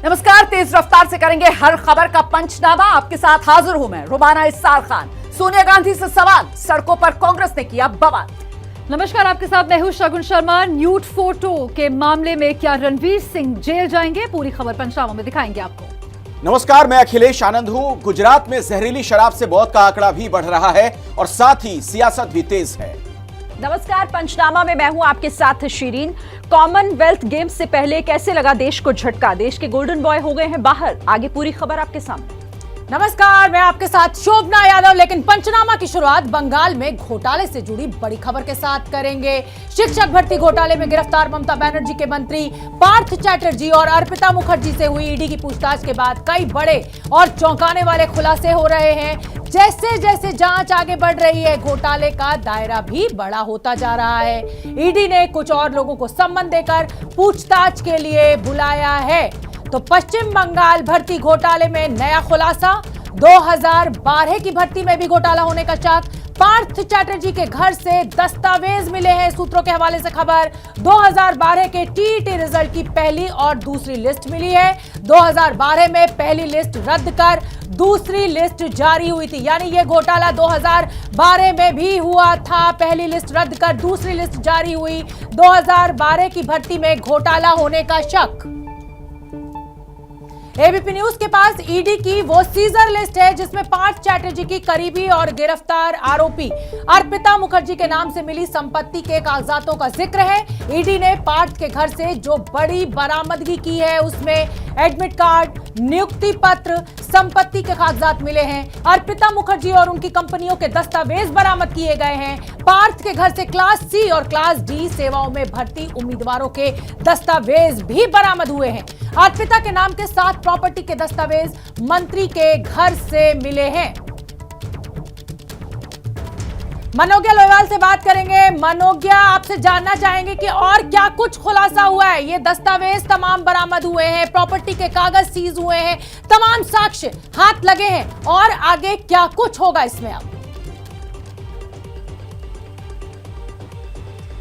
नमस्कार। तेज रफ्तार से करेंगे हर खबर का पंचनामा। आपके साथ हाजिर हूं मैं रुमाना इस्सार खान। सोनिया गांधी से सवाल, सड़कों पर कांग्रेस ने किया बवाल। नमस्कार, आपके साथ मैं हूं शगुन शर्मा। न्यूड फोटो के मामले में क्या रणवीर सिंह जेल जाएंगे? पूरी खबर पंचनामा में दिखाएंगे आपको। नमस्कार, मैं अखिलेश आनंद हूं। गुजरात में जहरीली शराब से मौत का आंकड़ा भी बढ़ रहा है और साथ ही सियासत भी तेज है। नमस्कार, पंचनामा में मैं हूं आपके साथ शिरीन। कॉमनवेल्थ गेम्स से पहले कैसे लगा देश को झटका? देश के गोल्डन बॉय हो गए हैं बाहर। आगे पूरी खबर आपके सामने। नमस्कार, मैं आपके साथ शोभना यादव। लेकिन पंचनामा की शुरुआत बंगाल में घोटाले से जुड़ी बड़ी खबर के साथ करेंगे। शिक्षक भर्ती घोटाले में गिरफ्तार ममता बनर्जी के मंत्री पार्थ चैटर्जी और अर्पिता मुखर्जी से हुई ईडी की पूछताछ के बाद कई बड़े और चौंकाने वाले खुलासे हो रहे हैं। जैसे जैसे जांच आगे बढ़ रही है, घोटाले का दायरा भी बड़ा होता जा रहा है। ईडी ने कुछ और लोगों को सम्मन देकर पूछताछ के लिए बुलाया है। तो पश्चिम बंगाल भर्ती घोटाले में नया खुलासा। 2012 की भर्ती में भी घोटाला होने का शक। पार्थ चैटर्जी के घर से दस्तावेज मिले हैं। सूत्रों के हवाले से खबर, 2012 के टीईटी रिजल्ट की पहली और दूसरी लिस्ट मिली है। 2012 में पहली लिस्ट रद्द कर दूसरी लिस्ट जारी हुई थी, यानी ये घोटाला 2012 में भी हुआ था। पहली लिस्ट रद्द कर दूसरी लिस्ट जारी हुई। 2012 की भर्ती में घोटाला होने का शक। एबीपी न्यूज के पास ईडी की वो सीजर लिस्ट है जिसमें पार्थ चैटर्जी की करीबी और गिरफ्तार आरोपी अर्पिता मुखर्जी के नाम से मिली संपत्ति के कागजातों का जिक्र है। ईडी ने पार्थ के घर से जो बड़ी बरामदगी की है उसमें एडमिट कार्ड, नियुक्ति पत्र, संपत्ति के कागजात मिले हैं। अर्पिता मुखर्जी और उनकी कंपनियों के दस्तावेज बरामद किए गए हैं। पार्थ के घर से क्लास सी और क्लास डी सेवाओं में भर्ती उम्मीदवारों के दस्तावेज भी बरामद हुए हैं। अर्पिता के नाम के 7 प्रॉपर्टी के दस्तावेज मंत्री के घर से मिले हैं। मनोज्ञा लोहिवाल से बात करेंगे। मनोज्ञा, आपसे जानना चाहेंगे कि और क्या कुछ खुलासा हुआ है? ये दस्तावेज तमाम बरामद हुए हैं, प्रॉपर्टी के कागज सीज हुए हैं, तमाम साक्ष्य हाथ लगे हैं, और आगे क्या कुछ होगा इसमें? अब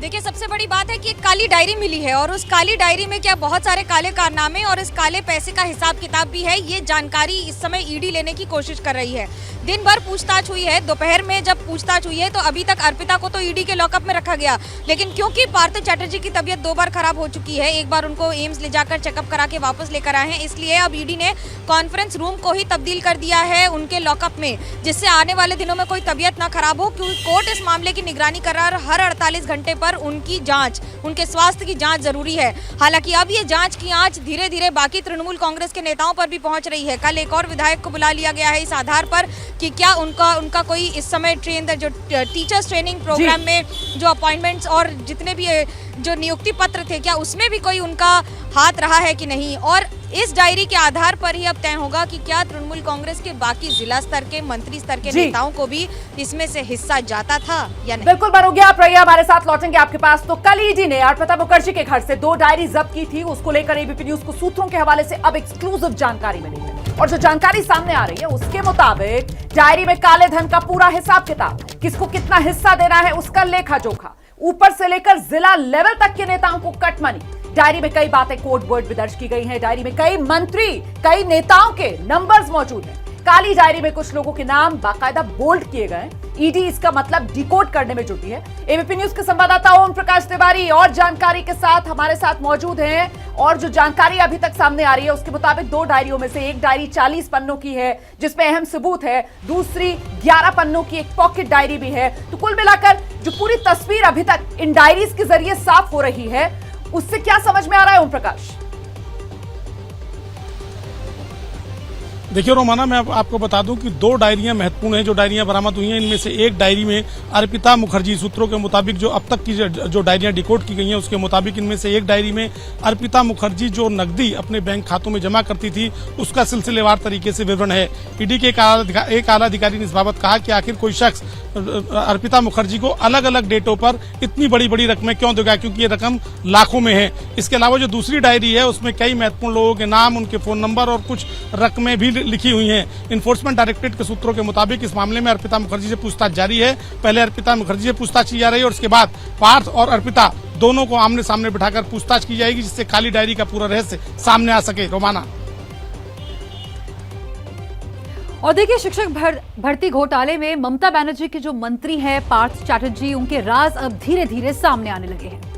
देखिए, सबसे बड़ी बात है कि एक काली डायरी मिली है और उस काली डायरी में क्या बहुत सारे काले कारनामे और इस काले पैसे का हिसाब किताब भी है। ये जानकारी इस समय ईडी लेने की कोशिश कर रही है। दिन भर पूछताछ हुई है। दोपहर में जब पूछताछ हुई है तो अभी तक अर्पिता को तो ईडी के लॉकअप में रखा गया, लेकिन क्योंकि पार्थ चैटर्जी की तबीयत 2 बार खराब हो चुकी है, एक बार उनको एम्स ले जाकर चेकअप करा के वापस लेकर आए हैं, इसलिए अब ईडी ने कॉन्फ्रेंस रूम को ही तब्दील कर दिया है उनके लॉकअप में, जिससे आने वाले दिनों में कोई तबीयत ना खराब हो। क्योंकि कोर्ट इस मामले की निगरानी कर रहा है। हर 48 घंटे पर उनकी जांच, उनके स्वास्थ्य की जांच जरूरी है। हालांकि अब ये जांच की आंच धीरे धीरे बाकी तृणमूल कांग्रेस के नेताओं पर भी पहुंच रही है। कल एक और विधायक को बुला लिया गया है इस आधार पर कि क्या उनका कोई इस समय जो टीचर्स ट्रेनिंग प्रोग्राम में जो अपॉइंटमेंट्स और जितने भी जो नियुक्ति पत्र थे, क्या उसमें भी कोई उनका हाथ रहा है कि नहीं। और इस डायरी के आधार पर ही अब तय होगा कि क्या तृणमूल कांग्रेस के बाकी जिला स्तर के, मंत्री स्तर के नेताओं को भी इसमें से हिस्सा जाता था या नहीं। बिल्कुल मनोज्ञा, आप रहिए हमारे साथ, लौटेंगे आपके पास। तो कल ईडी ने अर्पिता मुखर्जी के घर से 2 डायरी जब्त की थी। उसको लेकर एबीपी न्यूज को सूत्रों के हवाले से अब एक्सक्लूसिव जानकारी मिली है, और जो जानकारी सामने आ रही है उसके मुताबिक डायरी में काले धन का पूरा हिसाब किताब, किसको कितना हिस्सा देना है उसका लेखा जोखा, ऊपर से लेकर जिला लेवल तक के नेताओं को कट मनी। डायरी में कई बातें कोड वर्ड भी दर्ज की गई हैं। डायरी में कई मंत्री, कई नेताओं के नंबर्स मौजूद हैं। काली डायरी में कुछ लोगों के नाम बाकायदा बोल्ड किए गए। ईडी इसका मतलब डिकोड करने में जुटी है। एबीपी न्यूज के संवाददाता ओम प्रकाश तिवारी और जानकारी के साथ हमारे साथ मौजूद हैं। और जो जानकारी अभी तक सामने आ रही है उसके मुताबिक 2 डायरियों में से एक डायरी 40 पन्नों की है जिसमें अहम सबूत है, दूसरी 11 पन्नों की एक पॉकेट डायरी भी है। तो कुल मिलाकर जो पूरी तस्वीर अभी तक इन डायरीज के जरिए साफ हो रही है, उससे क्या समझ में आ रहा है ओम प्रकाश? देखिए रोमाना, मैं आपको बता दूं कि 2 डायरियां महत्वपूर्ण हैं जो डायरियां बरामद हुई हैं। इनमें से एक डायरी में अर्पिता मुखर्जी, सूत्रों के मुताबिक जो अब तक की जो डायरियां डिकोड की गई हैं उसके मुताबिक इनमें से एक डायरी में अर्पिता मुखर्जी जो नकदी अपने बैंक खातों में जमा करती थी उसका सिलसिलेवार तरीके से विवरण है। ईडी के एक आला अधिकारी ने इस बाबत कहा कि आखिर कोई शख्स अर्पिता मुखर्जी को अलग अलग डेटों पर इतनी बड़ी बड़ी रकमें क्यों देगा, क्योंकि ये रकम लाखों में है। इसके अलावा जो दूसरी डायरी है उसमें कई महत्वपूर्ण लोगों के नाम, उनके फोन नंबर और कुछ रकमें भी लिखी हुई हैं। इन्फोर्समेंट डायरेक्टरेट के सूत्रों के मुताबिक इस मामले में अर्पिता मुखर्जी से पूछताछ जारी है। पहले अर्पिता मुखर्जी से पूछताछ की जा रही है और उसके बाद पार्थ और अर्पिता दोनों को आमने सामने बिठाकर पूछताछ की जाएगी, जिससे काली डायरी का पूरा रहस्य सामने आ सके। रोमाना, और देखिए, शिक्षक भर्ती घोटाले में ममता बनर्जी के जो मंत्री हैं पार्थ चैटर्जी, उनके राज अब धीरे धीरे सामने आने लगे हैं।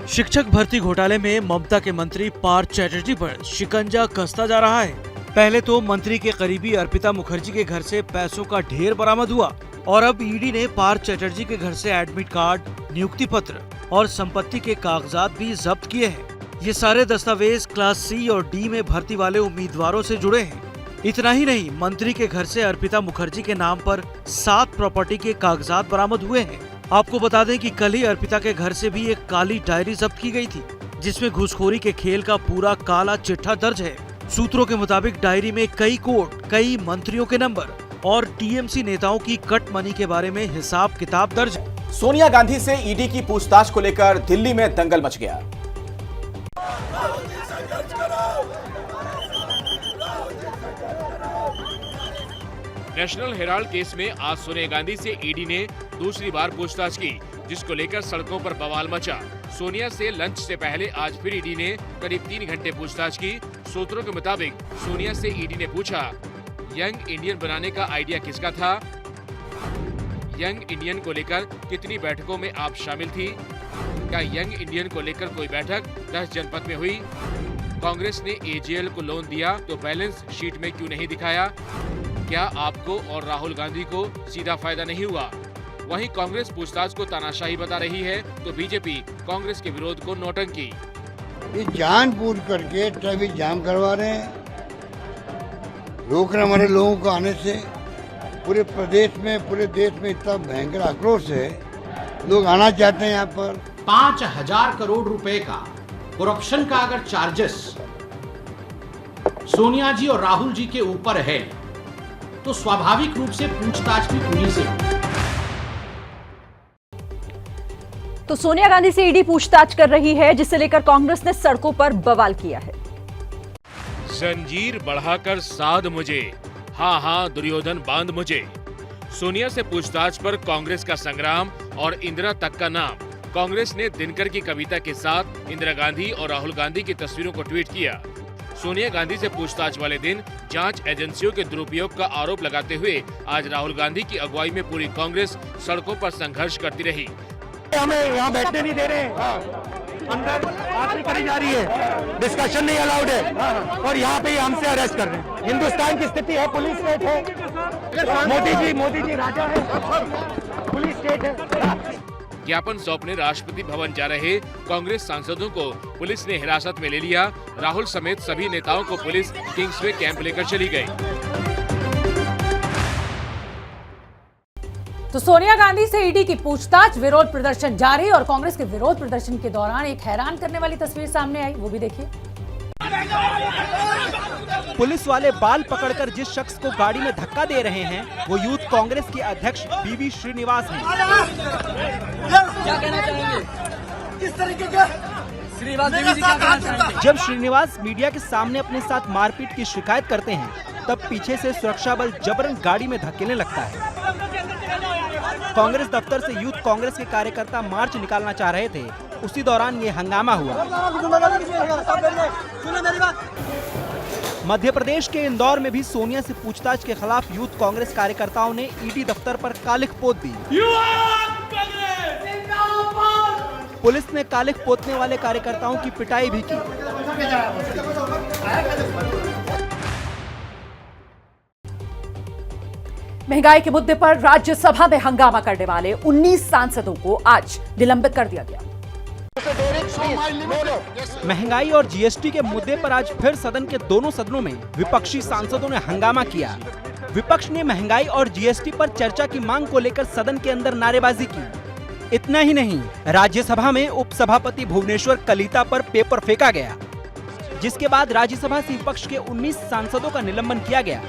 शिक्षक भर्ती घोटाले में ममता के मंत्री पार्थ चैटर्जी पर शिकंजा कसता जा रहा है। पहले तो मंत्री के करीबी अर्पिता मुखर्जी के घर से पैसों का ढेर बरामद हुआ और अब ईडी ने पार्थ चैटर्जी के घर से एडमिट कार्ड, नियुक्ति पत्र और संपत्ति के कागजात भी जब्त किए हैं। ये सारे दस्तावेज क्लास सी और डी में भर्ती वाले उम्मीदवारों से जुड़े हैं। इतना ही नहीं, मंत्री के घर से अर्पिता मुखर्जी के नाम पर 7 प्रॉपर्टी के कागजात बरामद हुए हैं। आपको बता दें कि कल ही अर्पिता के घर से भी एक काली डायरी जब्त की गई थी, जिसमें घूसखोरी के खेल का पूरा काला चिट्ठा दर्ज है। सूत्रों के मुताबिक डायरी में कई कोर्ट, कई मंत्रियों के नंबर और टीएमसी नेताओं की कट मनी के बारे में हिसाब किताब दर्ज है। सोनिया गांधी से ईडी की पूछताछ को लेकर दिल्ली में दंगल मच गया। नेशनल हेराल्ड केस में आज सोनिया गांधी से ईडी ने दूसरी बार पूछताछ की, जिसको लेकर सड़कों पर बवाल मचा। सोनिया से लंच से पहले आज फिर ईडी ने करीब 3 घंटे पूछताछ की। सूत्रों के मुताबिक सोनिया से ईडी ने पूछा, यंग इंडियन बनाने का आइडिया किसका था? यंग इंडियन को लेकर कितनी बैठकों में आप शामिल थी? क्या यंग इंडियन को लेकर कोई बैठक 10 जनपद में हुई? कांग्रेस ने एजेएल को लोन दिया तो बैलेंस शीट में क्यों नहीं दिखाया? क्या आपको और राहुल गांधी को सीधा फायदा नहीं हुआ? वहीं कांग्रेस पूछताछ को तानाशाही बता रही है तो बीजेपी कांग्रेस के विरोध को नौटंकी। ये जानबूझ करके ट्रैफिक जाम करवा रहे हैं, रोक रहे हमारे लोगों को आने से। पूरे प्रदेश में, पूरे देश में इतना भयंकर आक्रोश है, लोग आना चाहते हैं यहाँ पर। 5,000 करोड़ रुपए का करप्शन का अगर चार्जेस सोनिया जी और राहुल जी के ऊपर है तो स्वाभाविक रूप से पूछताछ भी उन्हीं से। तो सोनिया गांधी से ईडी पूछताछ कर रही है, जिसे लेकर कांग्रेस ने सड़कों पर बवाल किया है। जंजीर बढ़ाकर साध मुझे, हाँ हाँ दुर्योधन बांध मुझे। सोनिया से पूछताछ पर कांग्रेस का संग्राम और इंदिरा तक का नाम। कांग्रेस ने दिनकर की कविता के साथ इंदिरा गांधी और राहुल गांधी की तस्वीरों को ट्वीट किया। सोनिया गांधी से पूछताछ वाले दिन जांच एजेंसियों के दुरुपयोग का आरोप लगाते हुए आज राहुल गांधी की अगुवाई में पूरी कांग्रेस सड़कों पर संघर्ष करती रही। हमें यहाँ बैठने नहीं दे रहे, अंदर बात नहीं करी जा रही है, डिस्कशन नहीं अलाउड है और यहाँ पे हमसे अरेस्ट कर रहे हैं। हिंदुस्तान की स्थिति है, पुलिस स्टेट है, मोदी जी राजा है, पुलिस स्टेट है। ज्ञापन सौंपने राष्ट्रपति भवन जा रहे कांग्रेस सांसदों को पुलिस ने हिरासत में ले लिया। राहुल समेत सभी नेताओं को पुलिस किंग्सवे कैंप लेकर चली गई। तो सोनिया गांधी से ईडी की पूछताछ, विरोध प्रदर्शन जारी और कांग्रेस के विरोध प्रदर्शन के दौरान एक हैरान करने वाली तस्वीर सामने आई, वो भी देखिए। पुलिस वाले बाल पकड़कर जिस शख्स को गाड़ी में धक्का दे रहे हैं वो यूथ कांग्रेस के अध्यक्ष बीवी श्रीनिवास हैं। क्या कहना चाहेंगे? इस तरीके के श्रीनिवास देवी जी क्या कहना चाहेंगे? जब श्रीनिवास मीडिया के सामने अपने साथ मारपीट की शिकायत करते हैं, तब पीछे से सुरक्षा बल जबरन गाड़ी में धकेलने लगता है। कांग्रेस दफ्तर से यूथ कांग्रेस के कार्यकर्ता मार्च निकालना चाह रहे थे, उसी दौरान ये हंगामा हुआ। मध्य प्रदेश के इंदौर में भी सोनिया से पूछताछ के खिलाफ यूथ कांग्रेस कार्यकर्ताओं ने ईडी दफ्तर पर कालिख पोत दी। पुलिस ने कालिख पोतने वाले कार्यकर्ताओं की पिटाई भी की। महंगाई के मुद्दे पर राज्यसभा में हंगामा करने वाले 19 सांसदों को आज निलंबित कर दिया गया। महंगाई और जीएसटी के मुद्दे पर आज फिर सदन के दोनों सदनों में विपक्षी सांसदों ने हंगामा किया। विपक्ष ने महंगाई और जीएसटी पर चर्चा की मांग को लेकर सदन के अंदर नारेबाजी की। इतना ही नहीं, राज्यसभा में उपसभापति भुवनेश्वर कलिता पर पेपर फेंका गया, जिसके बाद राज्यसभा से विपक्ष के 19 सांसदों का निलंबन किया गया।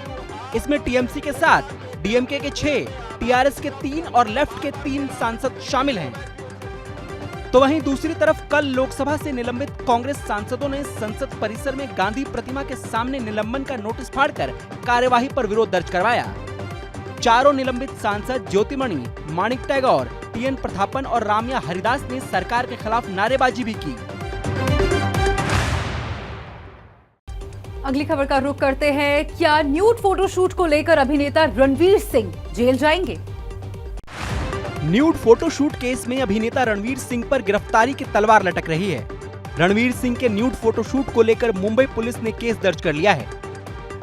इसमें टीएमसी के 7, डीएमके के 6, टीआरएस के 3 और लेफ्ट के 3 सांसद शामिल हैं। तो वहीं दूसरी तरफ कल लोकसभा से निलंबित कांग्रेस सांसदों ने संसद परिसर में गांधी प्रतिमा के सामने निलंबन का नोटिस फाड़कर कार्यवाही पर विरोध दर्ज करवाया। चारों निलंबित सांसद ज्योतिमणि, माणिक टैगोर, टीएन प्रतापन और रामिया हरिदास ने सरकार के खिलाफ नारेबाजी भी की। अगली खबर का रुख करते हैं। क्या न्यूड फोटोशूट को लेकर अभिनेता रणवीर सिंह जेल जाएंगे? न्यूड फोटोशूट केस में अभिनेता रणवीर सिंह पर गिरफ्तारी की तलवार लटक रही है। रणवीर सिंह के न्यूड फोटोशूट को लेकर मुंबई पुलिस ने केस दर्ज कर लिया है।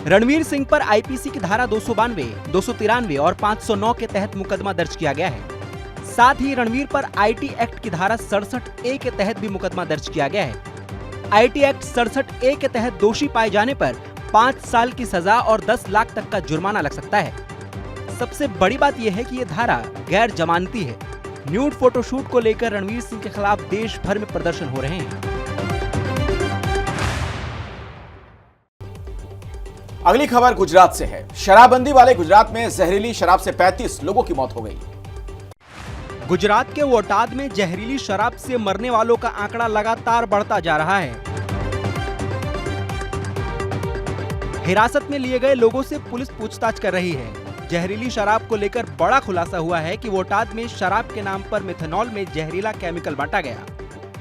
रणवीर सिंह पर आईपीसी की धारा 292, 293 और 509 के तहत मुकदमा दर्ज किया गया है। साथ ही रणवीर पर आईटी एक्ट की धारा 67A के तहत भी मुकदमा दर्ज किया गया है। आईटी एक्ट 67A के तहत दोषी पाए जाने पर 5 साल की सजा और 10 लाख तक का जुर्माना लग सकता है। सबसे बड़ी बात यह है कि यह धारा गैर जमानती है। न्यूड फोटोशूट को लेकर रणवीर सिंह के खिलाफ देश भर में प्रदर्शन हो रहे हैं। अगली खबर गुजरात से है। शराबबंदी वाले गुजरात में जहरीली शराब से 35 लोगों की मौत हो गई। गुजरात के वोटाद में जहरीली शराब से मरने वालों का आंकड़ा लगातार बढ़ता जा रहा है। हिरासत में लिए गए लोगों से पुलिस पूछताछ कर रही है। जहरीली शराब को लेकर बड़ा खुलासा हुआ है कि वोटाद में शराब के नाम पर मिथेनॉल में जहरीला केमिकल बांटा गया,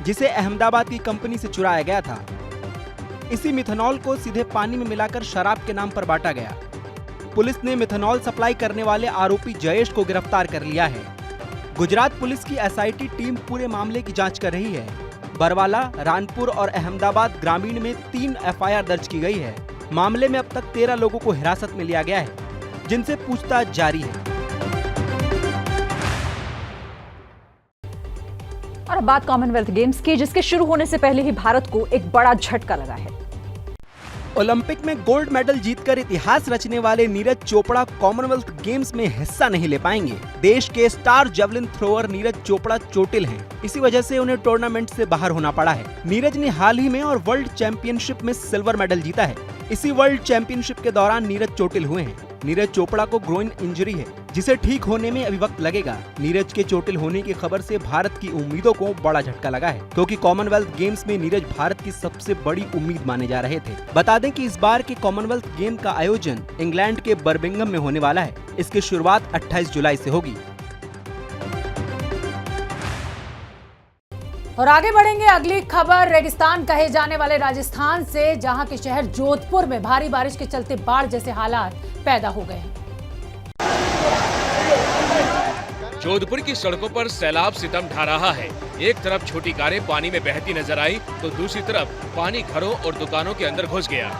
जिसे अहमदाबाद की कंपनी से चुराया गया था। इसी मिथेनॉल को सीधे पानी में मिलाकर शराब के नाम पर बांटा गया। पुलिस ने मिथेनॉल सप्लाई करने वाले आरोपी जयेश को गिरफ्तार कर लिया है। गुजरात पुलिस की एसआईटी टीम पूरे मामले की जांच कर रही है। बरवाला, रानपुर और अहमदाबाद ग्रामीण में 3 एफआईआर दर्ज की गई है। मामले में अब तक 13 लोगों को हिरासत में लिया गया है, जिनसे पूछताछ जारी है। और अब बात कॉमनवेल्थ गेम्स की, जिसके शुरू होने से पहले ही भारत को एक बड़ा झटका लगा है। ओलंपिक में गोल्ड मेडल जीतकर इतिहास रचने वाले नीरज चोपड़ा कॉमनवेल्थ गेम्स में हिस्सा नहीं ले पाएंगे। देश के star javelin thrower Neeraj Chopra चोटिल हैं। इसी वजह से उन्हें टूर्नामेंट से बाहर होना पड़ा है। नीरज ने हाल ही में और वर्ल्ड चैंपियनशिप में सिल्वर मेडल जीता है। इसी वर्ल्ड चैंपियनशिप के दौरान नीरज चोटिल हुए हैं। नीरज चोपड़ा को ग्रोइन इंजरी है, जिसे ठीक होने में अभी वक्त लगेगा। नीरज के चोटिल होने की खबर से भारत की उम्मीदों को बड़ा झटका लगा है, क्योंकि कॉमनवेल्थ गेम्स में नीरज भारत की सबसे बड़ी उम्मीद माने जा रहे थे। बता दें कि इस बार के कॉमनवेल्थ गेम का आयोजन इंग्लैंड के बर्मिंघम में होने वाला है। इसकी शुरुआत 28 जुलाई से होगी। और आगे बढ़ेंगे। अगली खबर रेगिस्तान कहे जाने वाले राजस्थान से, जहां के शहर जोधपुर में भारी बारिश के चलते बाढ़ जैसे हालात पैदा हो गए हैं। जोधपुर की सड़कों पर सैलाब सितम ढा रहा है। एक तरफ छोटी कारें पानी में बहती नजर आई, तो दूसरी तरफ पानी घरों और दुकानों के अंदर घुस गया।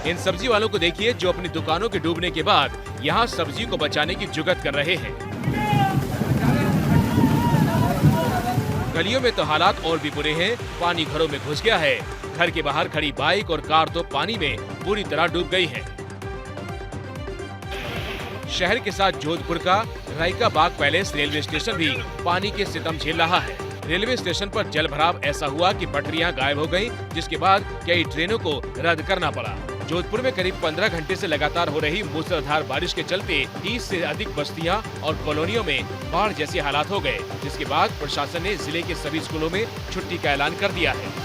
इन सब्जी वालों को देखिए, जो अपनी दुकानों के डूबने के बाद यहाँ सब्जी को बचाने की जुगत कर रहे हैं। गलियों में तो हालात और भी बुरे हैं। पानी घरों में घुस गया है। घर के बाहर खड़ी बाइक और कार तो पानी में पूरी तरह डूब गई है। शहर के साथ जोधपुर का रायका बाग पैलेस रेलवे स्टेशन भी पानी के सितम झेल रहा है। रेलवे स्टेशन पर जल भराव ऐसा हुआ कि पटरियां गायब हो गईं, जिसके बाद कई ट्रेनों को रद्द करना पड़ा। जोधपुर में करीब 15 घंटे से लगातार हो रही मूसलाधार बारिश के चलते 30 से अधिक बस्तियां और कॉलोनियों में बाढ़ जैसे हालात हो गए, जिसके बाद प्रशासन ने जिले के सभी स्कूलों में छुट्टी का ऐलान कर दिया है।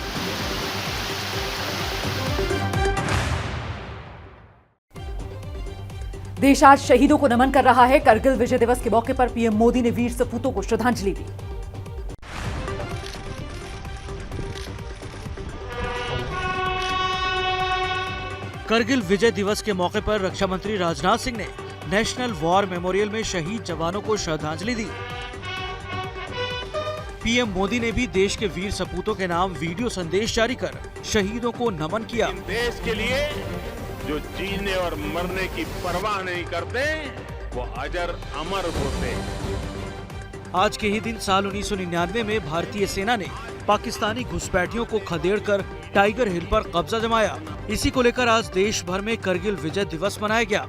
देश आज शहीदों को नमन कर रहा है। करगिल विजय दिवस के मौके पर पीएम मोदी ने वीर सपूतों को श्रद्धांजलि दी। करगिल विजय दिवस के मौके पर रक्षा मंत्री राजनाथ सिंह ने नेशनल वॉर मेमोरियल में शहीद जवानों को श्रद्धांजलि दी। पीएम मोदी ने भी देश के वीर सपूतों के नाम वीडियो संदेश जारी कर शहीदों को नमन किया। देश के लिए जो जीने और मरने की परवाह नहीं करते, वो अजर अमर होते। आज के ही दिन साल 1999 में भारतीय सेना ने पाकिस्तानी घुसपैठियों को खदेड़कर टाइगर हिल पर कब्जा जमाया। इसी को लेकर आज देश भर में करगिल विजय दिवस मनाया गया।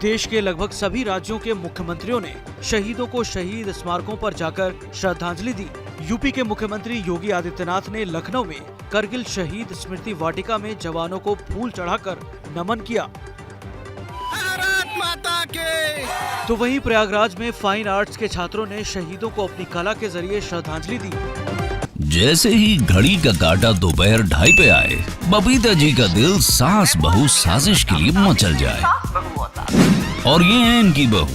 देश के लगभग सभी राज्यों के मुख्यमंत्रियों ने शहीदों को शहीद स्मारकों पर जाकर श्रद्धांजलि दी। यूपी के मुख्यमंत्री योगी आदित्यनाथ ने लखनऊ में करगिल शहीद स्मृति वाटिका में जवानों को फूल चढ़ाकर नमन किया। भारत माता के। तो वहीं प्रयागराज में फाइन आर्ट्स के छात्रों ने शहीदों को अपनी कला के जरिए श्रद्धांजलि दी। जैसे ही घड़ी का काटा दोपहर 2:30 पे आए, बबीता जी का दिल सास बहू साजिश के लिए मचल जाए। और ये है इनकी बहू,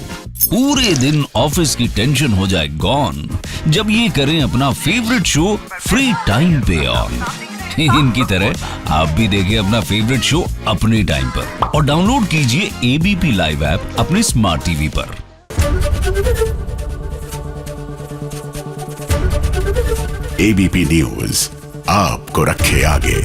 पूरे दिन ऑफिस की टेंशन हो जाए गॉन जब ये करें अपना फेवरेट शो फ्री टाइम पे ऑन। इनकी तरह आप भी देखिए अपना फेवरेट शो अपने टाइम पर और डाउनलोड कीजिए एबीपी लाइव ऐप अपने स्मार्ट टीवी पर। एबीपी न्यूज आपको रखे आगे।